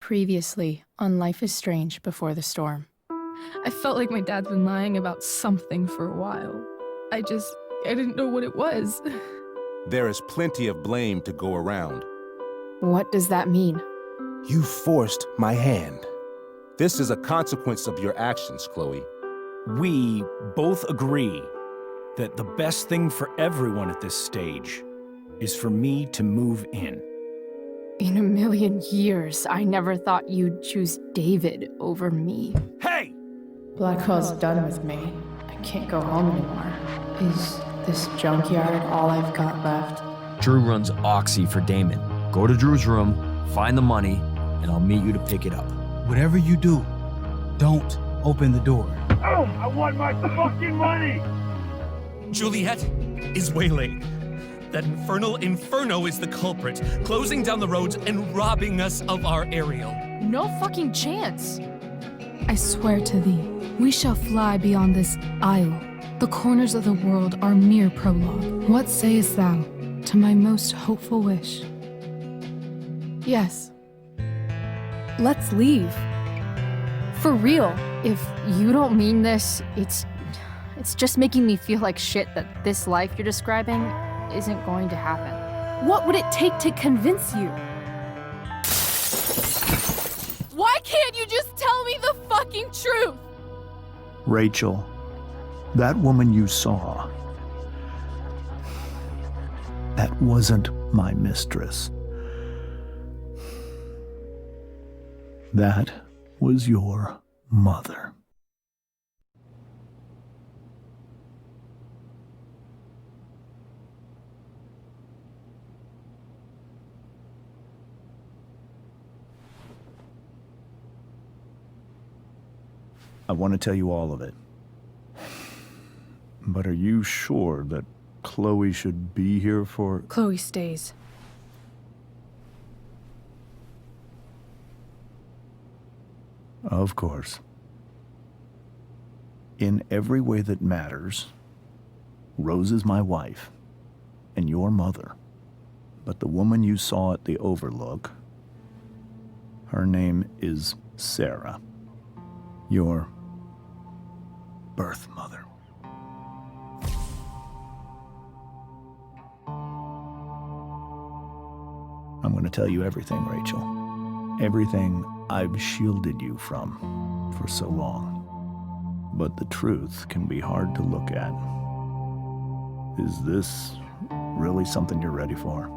Previously on Life is Strange Before the Storm. I felt like my dad's been lying about something for a while. I didn't know what it was. There is plenty of blame to go around. What does that mean? You forced my hand. This is a consequence of your actions, Chloe. We both agree that the best thing for everyone at this stage is for me to move in. In a million years, I never thought you'd choose David over me. Hey! Blackwell's done with me. I can't go home anymore. Is this junkyard all I've got left? Drew runs Oxy for Damon. Go to Drew's room, find the money, and I'll meet you to pick it up. Whatever you do, don't open the door. Oh, I want my fucking money! Juliet is waylaid. That infernal inferno is the culprit, closing down the roads and robbing us of our Ariel. No fucking chance. I swear to thee, we shall fly beyond this isle. The corners of the world are mere prologue. What sayest thou to my most hopeful wish? Yes. Let's leave. For real. If you don't mean this, it's just making me feel like shit that this life you're describing isn't going to happen. What would it take to convince you? Why can't you just tell me the fucking truth? Rachel, that woman you saw, that wasn't my mistress. That was your mother. I want to tell you all of it. But are you sure that Chloe should be here for... Chloe stays. Of course. In every way that matters, Rose is my wife and your mother. But the woman you saw at the Overlook, her name is Sarah, your birth mother. I'm going to tell you everything, Rachel. Everything I've shielded you from for so long. But the truth can be hard to look at. Is this really something you're ready for?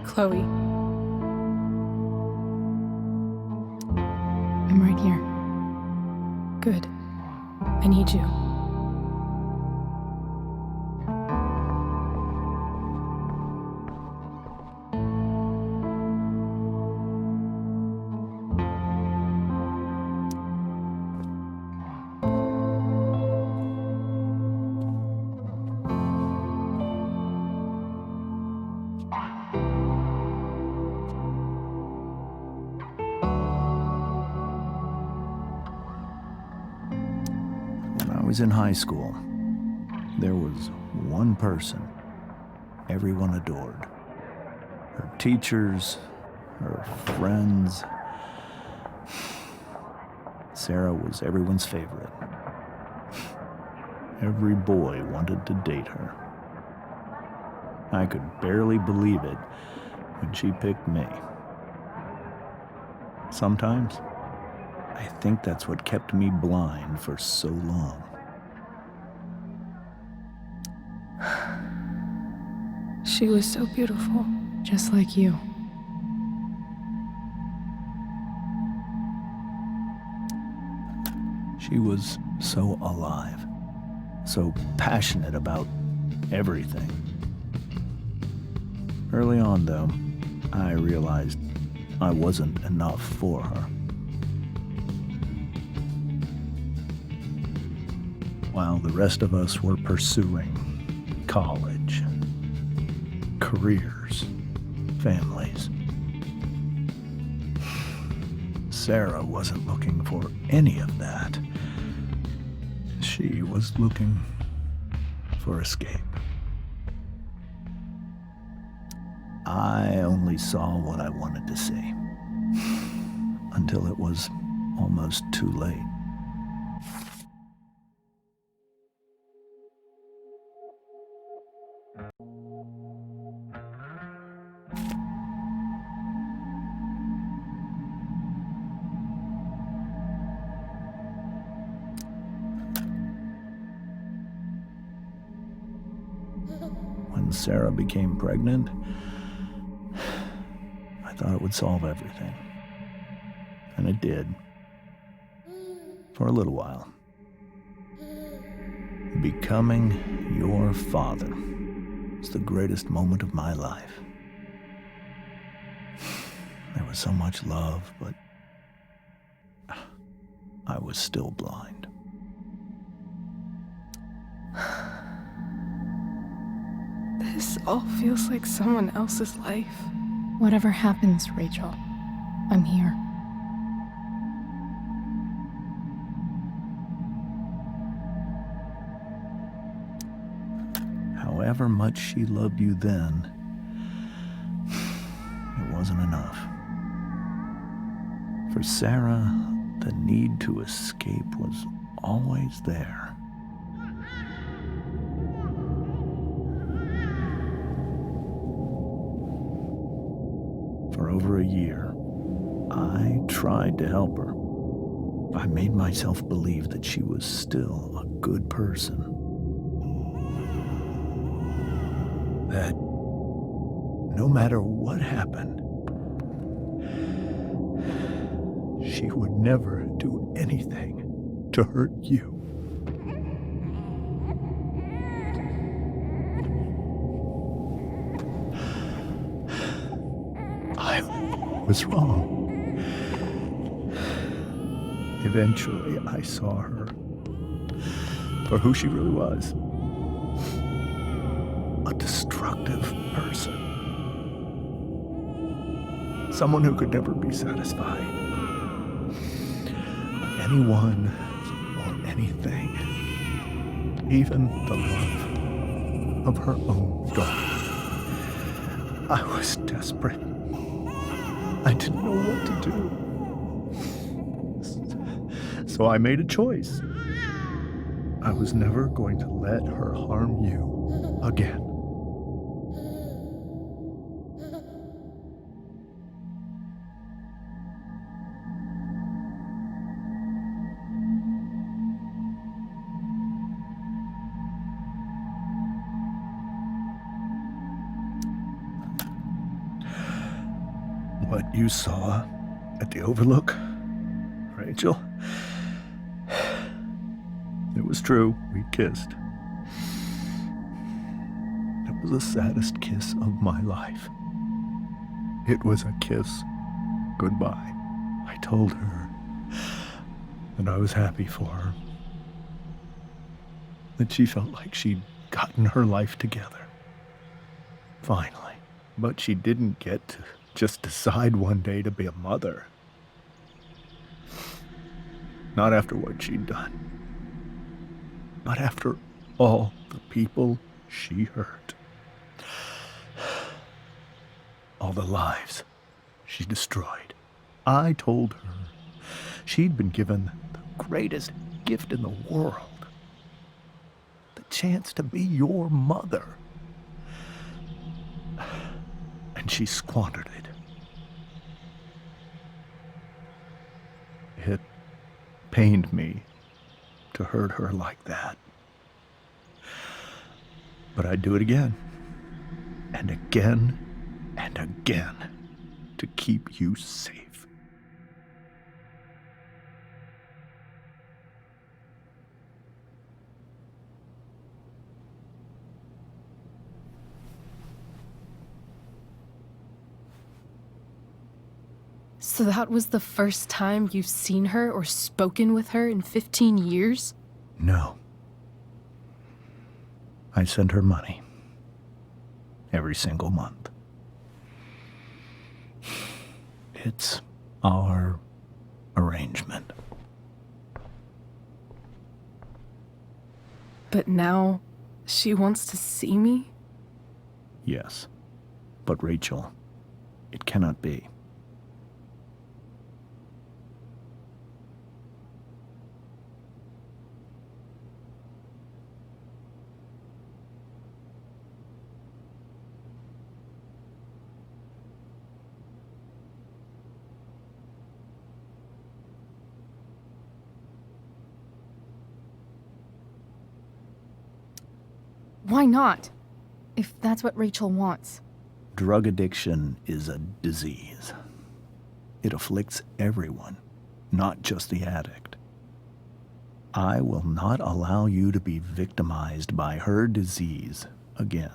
Chloe. I'm right here. Good. I need you. I was in high school. There was one person everyone adored. Her teachers, her friends. Sarah was everyone's favorite. Every boy wanted to date her. I could barely believe it when she picked me. Sometimes, I think that's what kept me blind for so long. She was so beautiful, just like you. She was so alive, so passionate about everything. Early on, though, I realized I wasn't enough for her. While the rest of us were pursuing college, careers, families, Sarah wasn't looking for any of that. She was looking for escape. I only saw what I wanted to see, until it was almost too late. When Sarah became pregnant, I thought it would solve everything. And it did. For a little while. Becoming your father was the greatest moment of my life. There was so much love, but I was still blind. This all feels like someone else's life. Whatever happens, Rachel, I'm here. However much she loved you then, it wasn't enough. For Sarah, the need to escape was always there. For over a year, I tried to help her. I made myself believe that she was still a good person. That no matter what happened, she would never do anything to hurt you. I was wrong. Eventually, I saw her for who she really was. A destructive person. Someone who could never be satisfied. Anyone or anything. Even the love of her own daughter. I was desperate. I didn't know what to do. So I made a choice. I was never going to let her harm you again. What you saw at the Overlook, Rachel, it was true. We kissed. It was the saddest kiss of my life. It was a kiss goodbye. I told her that I was happy for her. That she felt like she'd gotten her life together. Finally. But she didn't get to just decide one day to be a mother. Not after what she'd done. Not after all the people she hurt. All the lives she destroyed. I told her she'd been given the greatest gift in the world. The chance to be your mother. And she squandered it. It pained me to hurt her like that. But I'd do it again. And again and again to keep you safe. So that was the first time you've seen her or spoken with her in 15 years? No. I sent her money. Every single month. It's our arrangement. But now she wants to see me? Yes. But Rachel, it cannot be. Why not? If that's what Rachel wants. Drug addiction is a disease. It afflicts everyone, not just the addict. I will not allow you to be victimized by her disease again.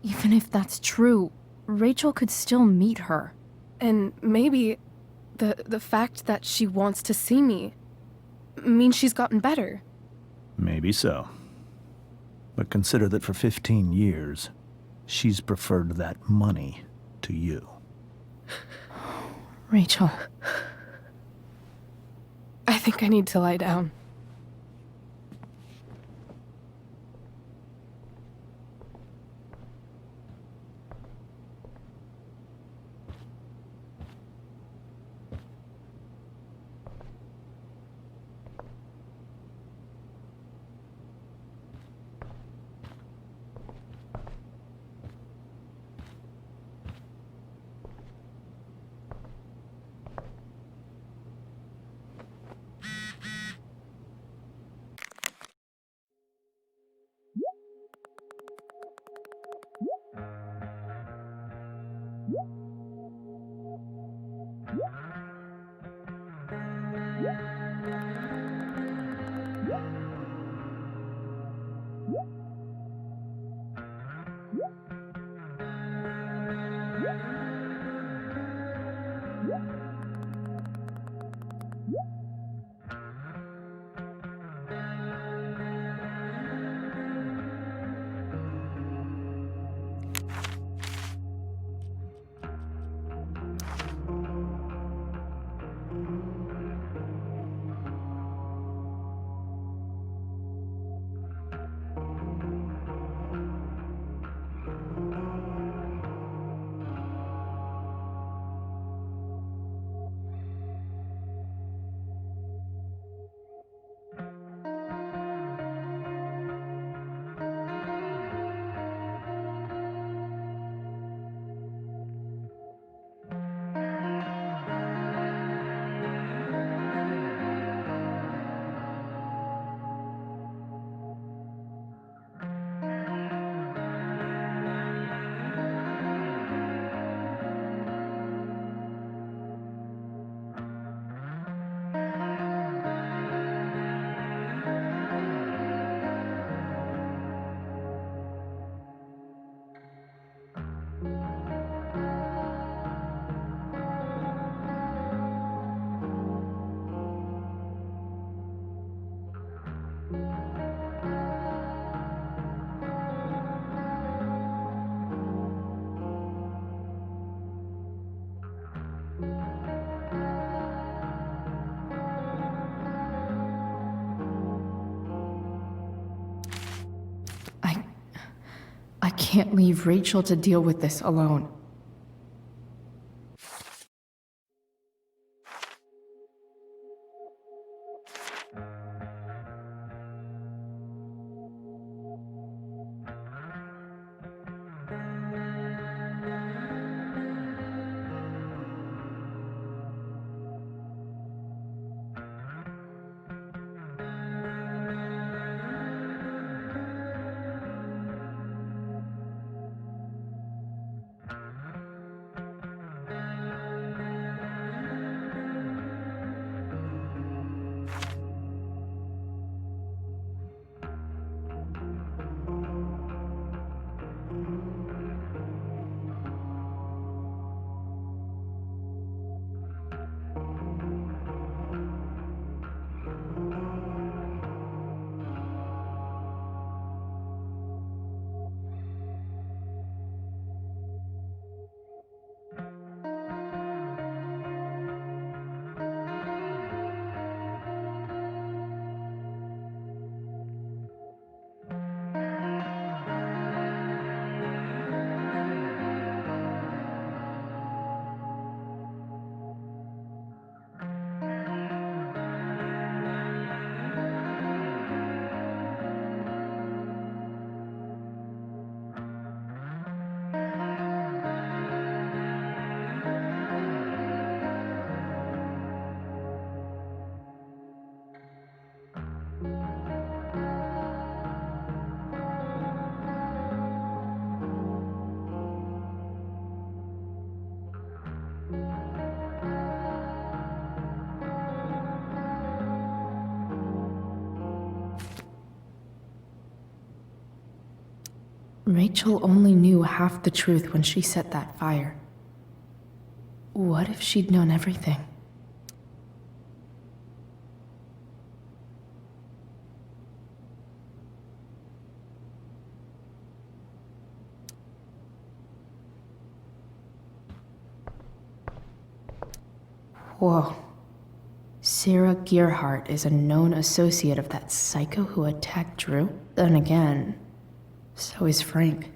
Even if that's true, Rachel could still meet her. And maybe the fact that she wants to see me means she's gotten better. Maybe so. But consider that for 15 years, she's preferred that money to you. Rachel. I think I need to lie down. I can't leave Rachel to deal with this alone. Rachel only knew half the truth when she set that fire. What if she'd known everything? Whoa. Sarah Gearhart is a known associate of that psycho who attacked Drew? Then again, so is Frank.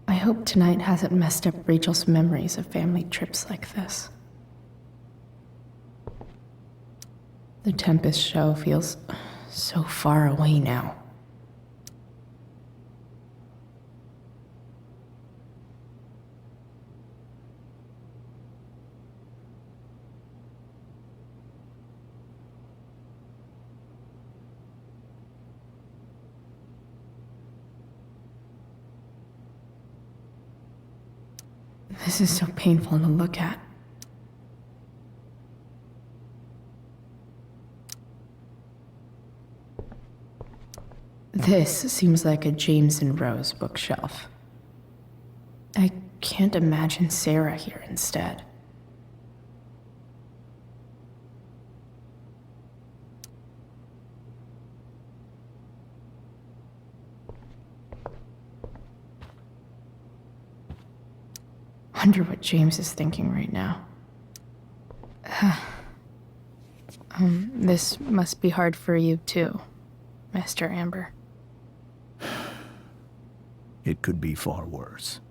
I hope tonight hasn't messed up Rachel's memories of family trips like this. The Tempest show feels so far away now. This is so painful to look at. This seems like a James and Rose bookshelf. I can't imagine Sarah here instead. Wonder what James is thinking right now. This must be hard for you too, Mr. Amber. It could be far worse.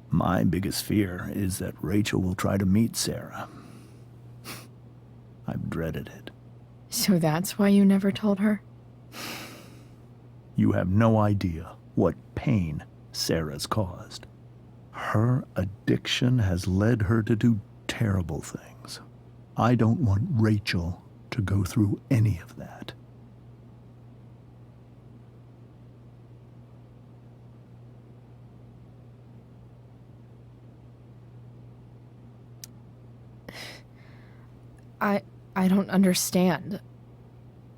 My biggest fear is that Rachel will try to meet Sarah. I've dreaded it. So that's why you never told her? You have no idea what pain Sarah's caused. Her addiction has led her to do terrible things. I don't want Rachel to go through any of that. I don't understand.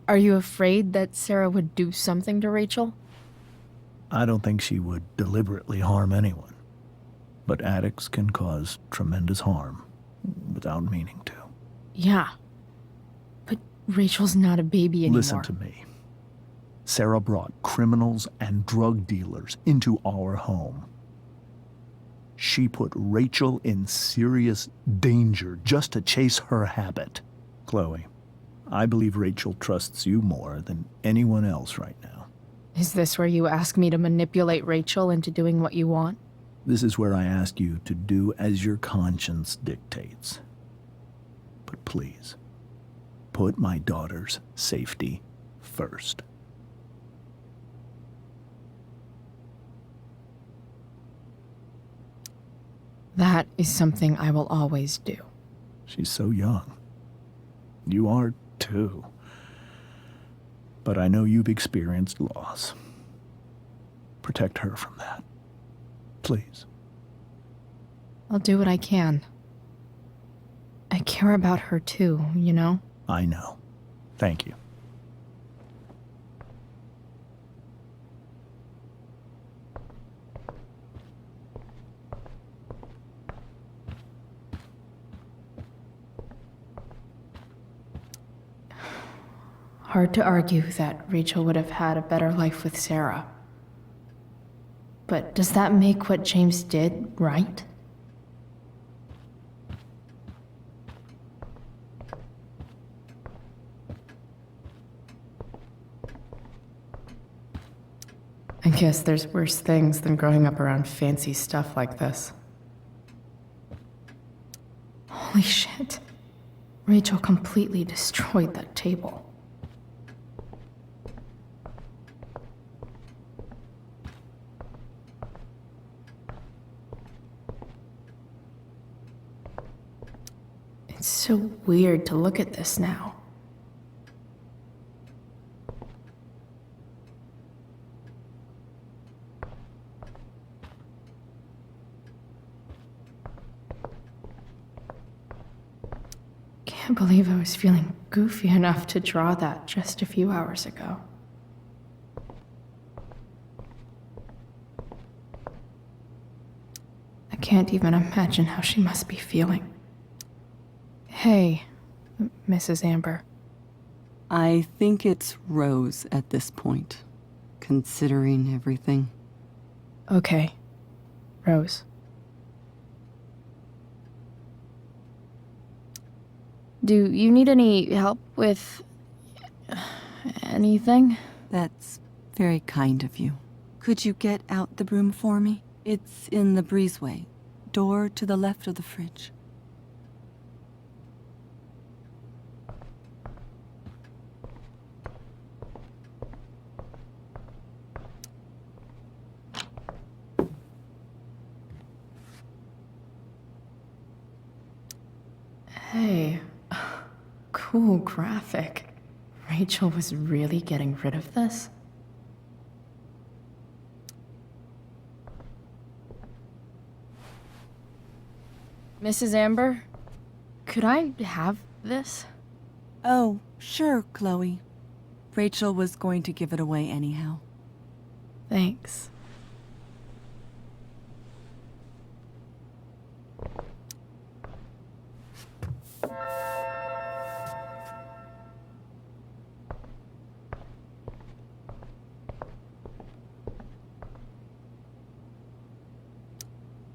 Are you afraid that Sarah would do something to Rachel? I don't think she would deliberately harm anyone. But addicts can cause tremendous harm without meaning to. Yeah. But Rachel's not a baby anymore. Listen to me. Sarah brought criminals and drug dealers into our home. She put Rachel in serious danger just to chase her habit. Chloe, I believe Rachel trusts you more than anyone else right now. Is this where you ask me to manipulate Rachel into doing what you want? This is where I ask you to do as your conscience dictates. But please, put my daughter's safety first. That is something I will always do. She's so young. You are too. But I know you've experienced loss. Protect her from that. Please. I'll do what I can. I care about her too, you know? I know. Thank you. Hard to argue that Rachel would have had a better life with Sarah. But does that make what James did right? I guess there's worse things than growing up around fancy stuff like this. Holy shit. Rachel completely destroyed that table. It's so weird to look at this now. can't believe I was feeling goofy enough to draw that just a few hours ago. I can't even imagine how she must be feeling. Hey, Mrs. Amber. I think it's Rose at this point, considering everything. Okay, Rose. Do you need any help with anything? That's very kind of you. Could you get out the broom for me? It's in the breezeway, door to the left of the fridge. Hey, cool graphic. Rachel was really getting rid of this? Mrs. Amber, could I have this? Oh, sure, Chloe. Rachel was going to give it away anyhow. Thanks.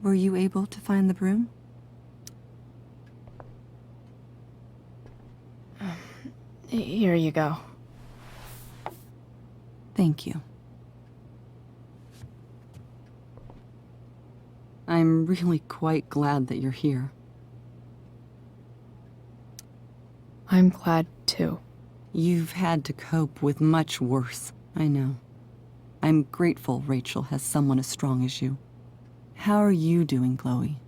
Were you able to find the broom? Here you go. Thank you. I'm really quite glad that you're here. I'm glad too. You've had to cope with much worse, I know. I'm grateful Rachel has someone as strong as you. How are you doing, Chloe?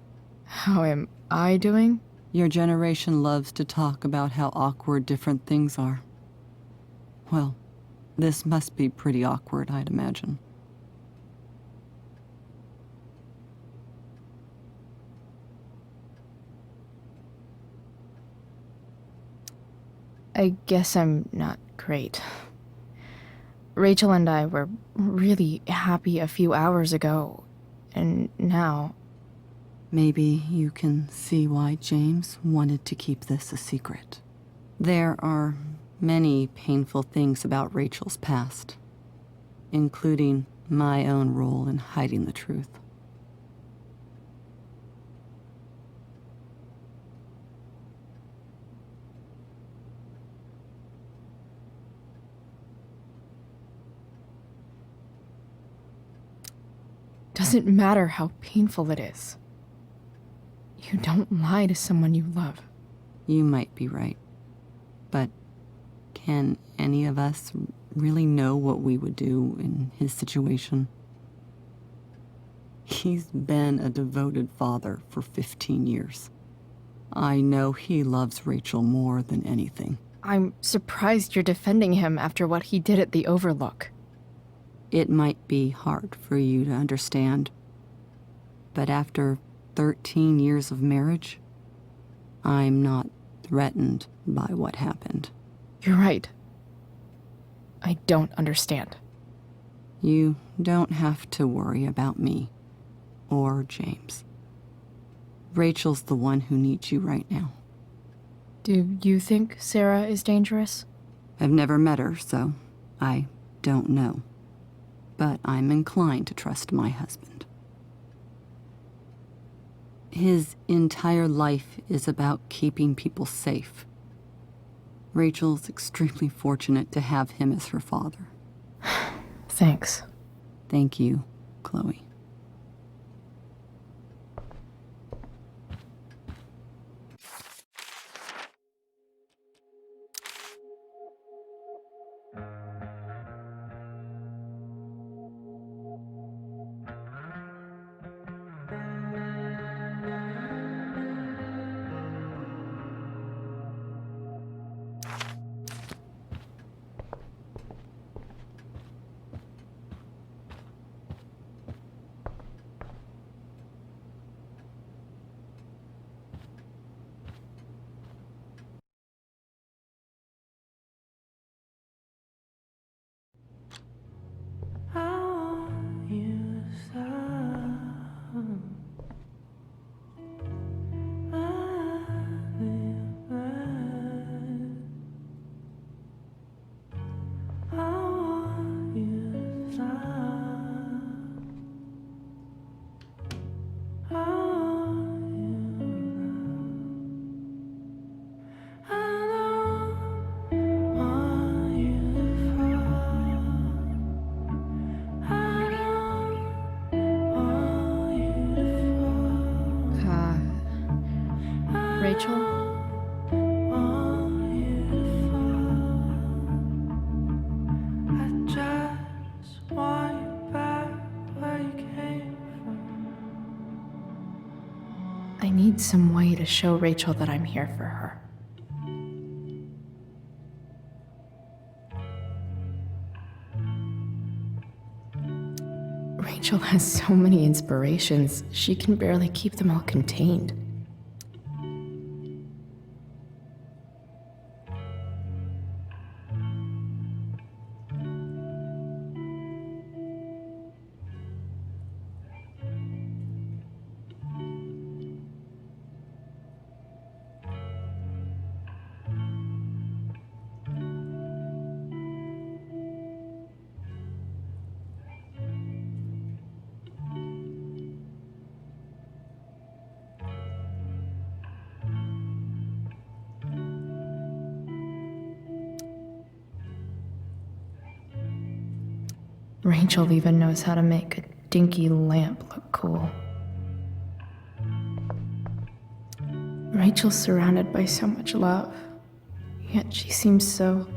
How am I doing? Your generation loves to talk about how awkward different things are. Well, this must be pretty awkward, I'd imagine. I guess I'm not great. Rachel and I were really happy a few hours ago, and now... Maybe you can see why James wanted to keep this a secret. There are many painful things about Rachel's past, including my own role in hiding the truth. Doesn't matter how painful it is. You don't lie to someone you love. You might be right. But can any of us really know what we would do in his situation? He's been a devoted father for 15 years. I know he loves Rachel more than anything. I'm surprised you're defending him after what he did at the Overlook. It might be hard for you to understand, but after 13 years of marriage, I'm not threatened by what happened. You're right. I don't understand. You don't have to worry about me or James. Rachel's the one who needs you right now. Do you think Sarah is dangerous? I've never met her, so I don't know. But I'm inclined to trust my husband. His entire life is about keeping people safe. Rachel's extremely fortunate to have him as her father. Thanks. Thank you, Chloe. Rachel? I need some way to show Rachel that I'm here for her. Rachel has so many inspirations, she can barely keep them all contained. Rachel even knows how to make a dinky lamp look cool. Rachel's surrounded by so much love, yet she seems so...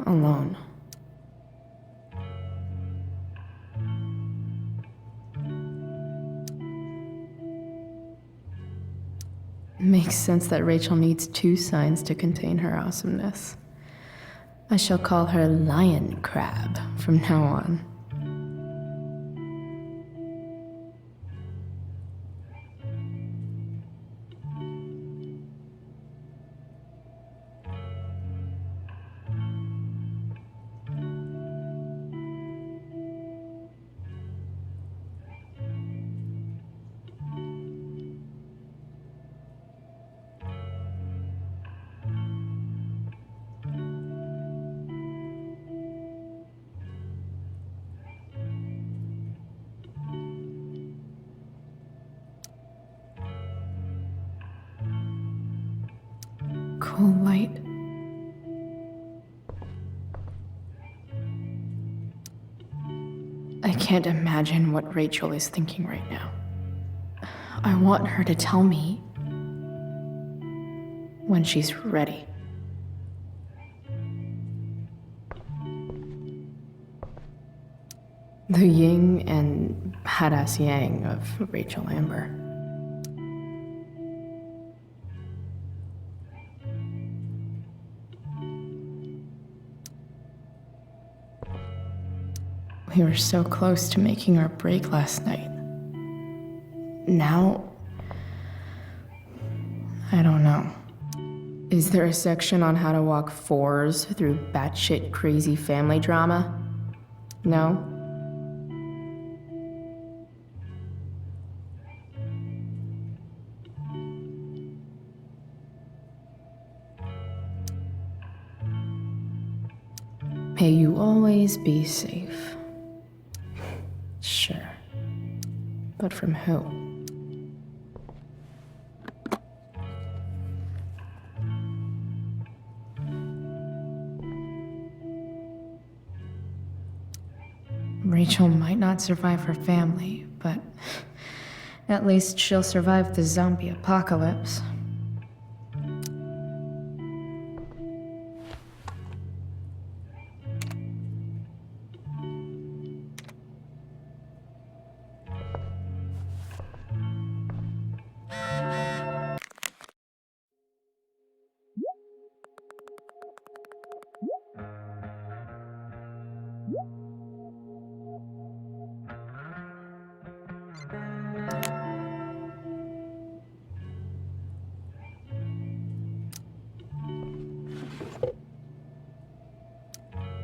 alone. Makes sense that Rachel needs two signs to contain her awesomeness. I shall call her Lion Crab from now on. Cool light. I can't imagine what Rachel is thinking right now. I want her to tell me when she's ready. The yin and badass yang of Rachel Amert. We were so close to making our break last night. Now, I don't know. Is there a section on how to walk fours through batshit crazy family drama? No? May you always be safe. Sure. But from who? Rachel might not survive her family, but at least she'll survive the zombie apocalypse.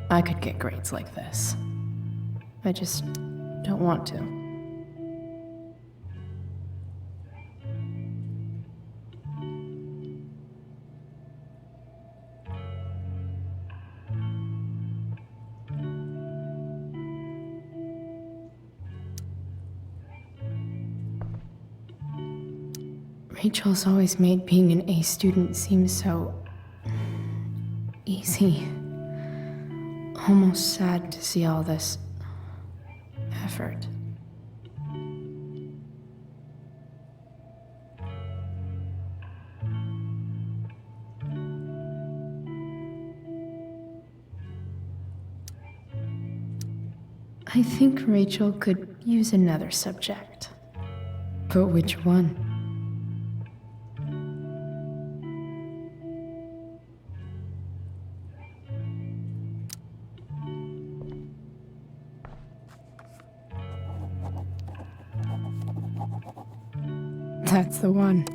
I could get grades like this. I just don't want to. Rachel's always made being an A student seem so easy. Almost sad to see all this effort. I think Rachel could use another subject. But which one? That's the one.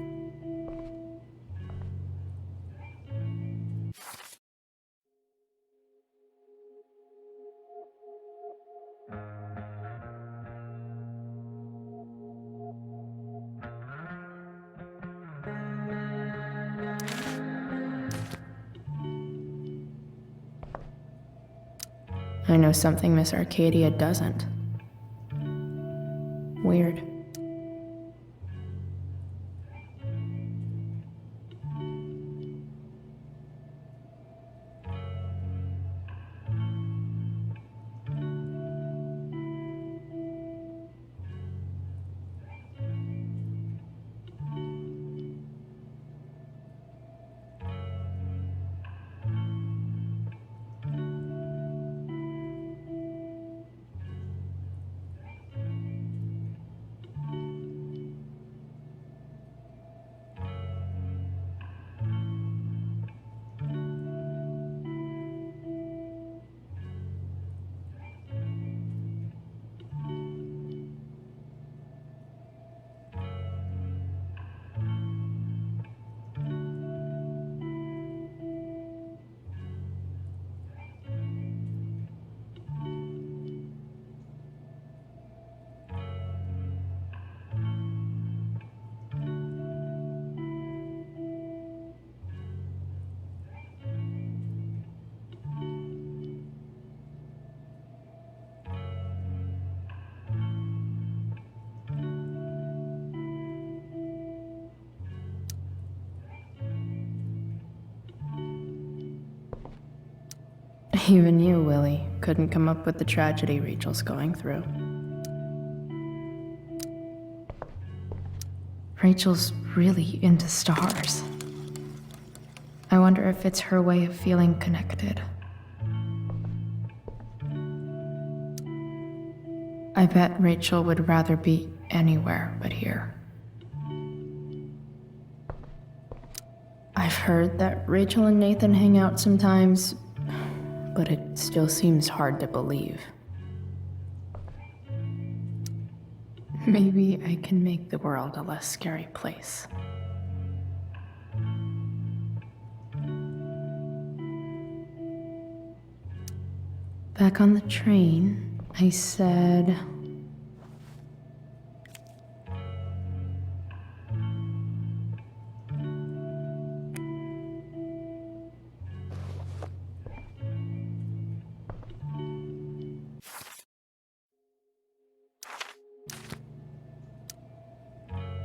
I know something Miss Arcadia doesn't. Weird. Even you, Willie, couldn't come up with the tragedy Rachel's going through. Rachel's really into stars. I wonder if it's her way of feeling connected. I bet Rachel would rather be anywhere but here. I've heard that Rachel and Nathan hang out sometimes, but it still seems hard to believe. Maybe I can make the world a less scary place. Back on the train, I said,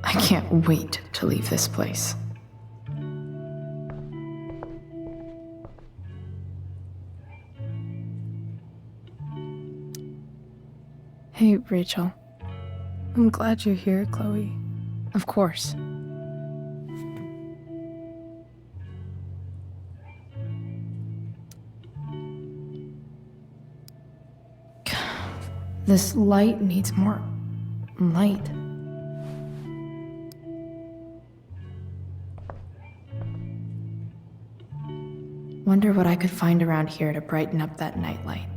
I can't wait to leave this place. Hey, Rachel. I'm glad you're here, Chloe. Of course. This light needs more light. Wonder what I could find around here to brighten up that nightlight.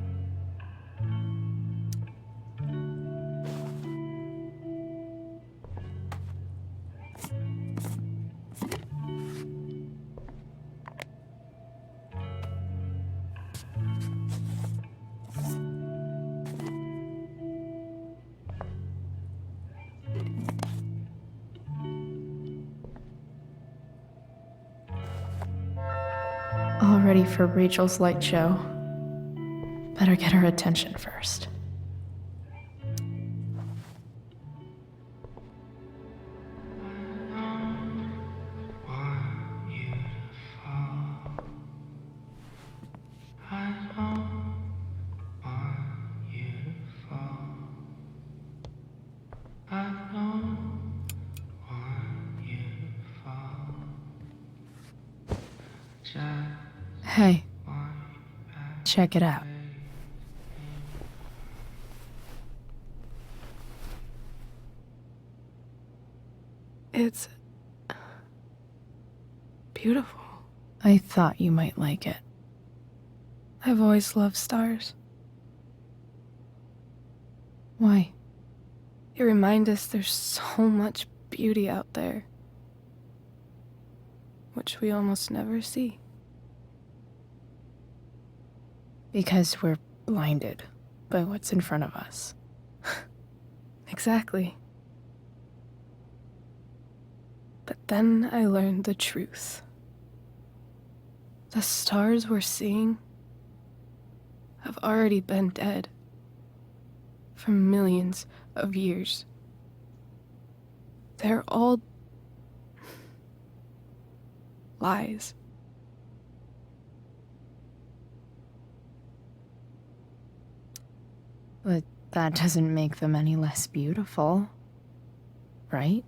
All ready for Rachel's light show. Better get her attention first. Hey, check it out. It's beautiful. I thought you might like it. I've always loved stars. Why? They remind us there's so much beauty out there, which we almost never see. Because we're blinded by what's in front of us. Exactly. But then I learned the truth. The stars we're seeing have already been dead for millions of years. They're all lies. But that doesn't make them any less beautiful, right?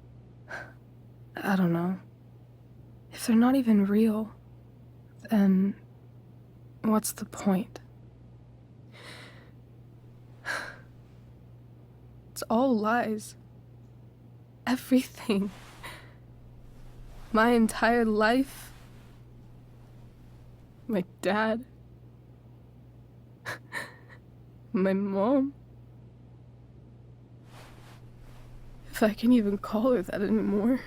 I don't know. If they're not even real, then what's the point? It's all lies. Everything. My entire life. My dad. My mom. If I can even call her that anymore.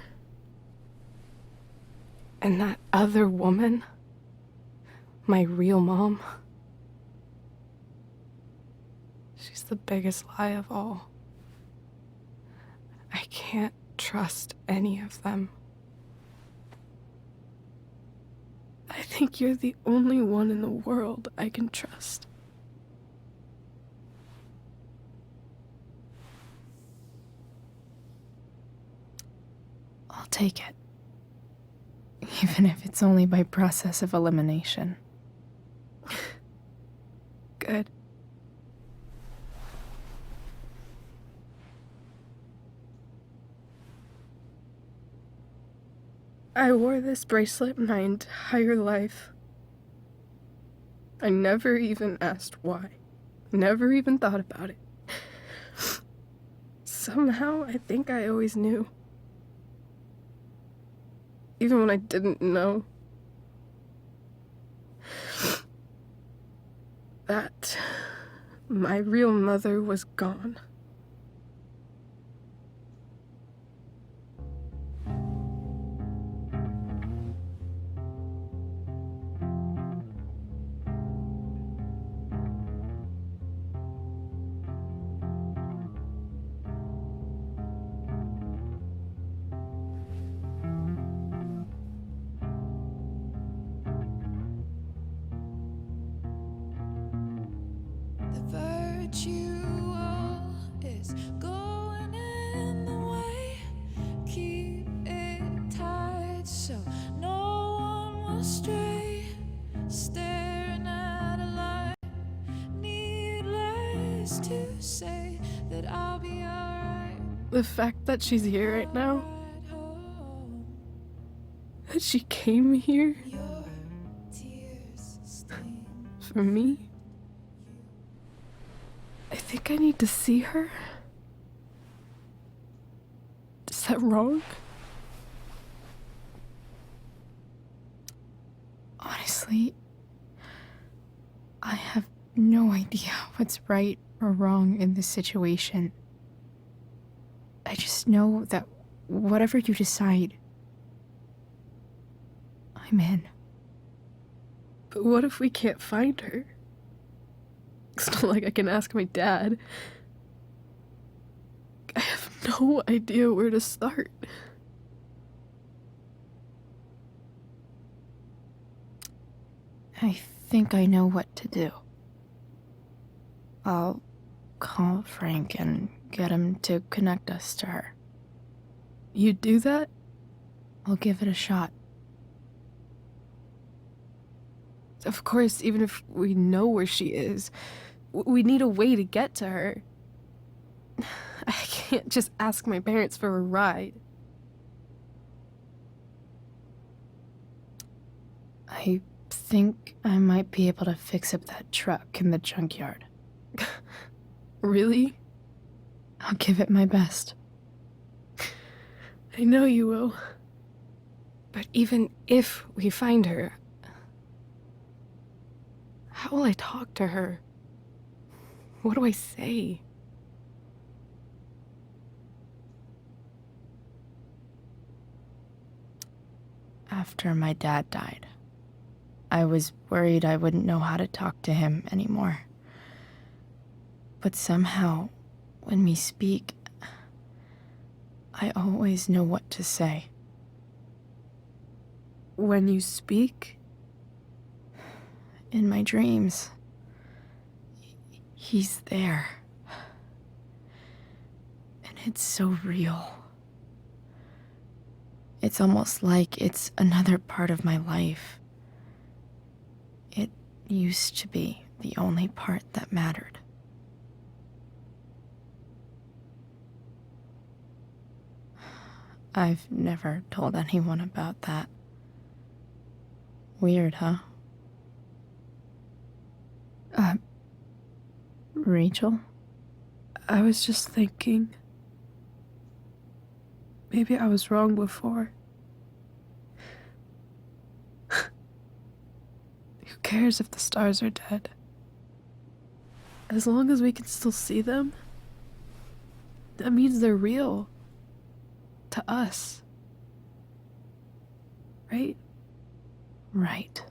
And that other woman. My real mom. She's the biggest lie of all. I can't trust any of them. I think you're the only one in the world I can trust. I'll take it. Even if it's only by process of elimination. Good. I wore this bracelet my entire life. I never even asked why. Never even thought about it. Somehow, I think I always knew. Even when I didn't know. That my real mother was gone. The fact that she's here right now, that she came here for me, I think I need to see her. Is that wrong? Honestly, I have no idea what's right or wrong in this situation. I just know that whatever you decide, I'm in. But what if we can't find her? It's not like I can ask my dad. I have no idea where to start. I think I know what to do. I'll call Frank and get him to connect us to her. You'd do that? I'll give it a shot. Of course, even if we know where she is, we need a way to get to her. I can't just ask my parents for a ride. I think I might be able to fix up that truck in the junkyard. Really? I'll give it my best. I know you will. But even if we find her, how will I talk to her? What do I say? After my dad died, I was worried I wouldn't know how to talk to him anymore. But somehow, when we speak, I always know what to say. When you speak? In my dreams. He's there. And it's so real. It's almost like it's another part of my life. It used to be the only part that mattered. I've never told anyone about that. Weird, huh? Rachel? I was just thinking. Maybe I was wrong before. Who cares if the stars are dead? As long as we can still see them, that means they're real. To us. Right? Right.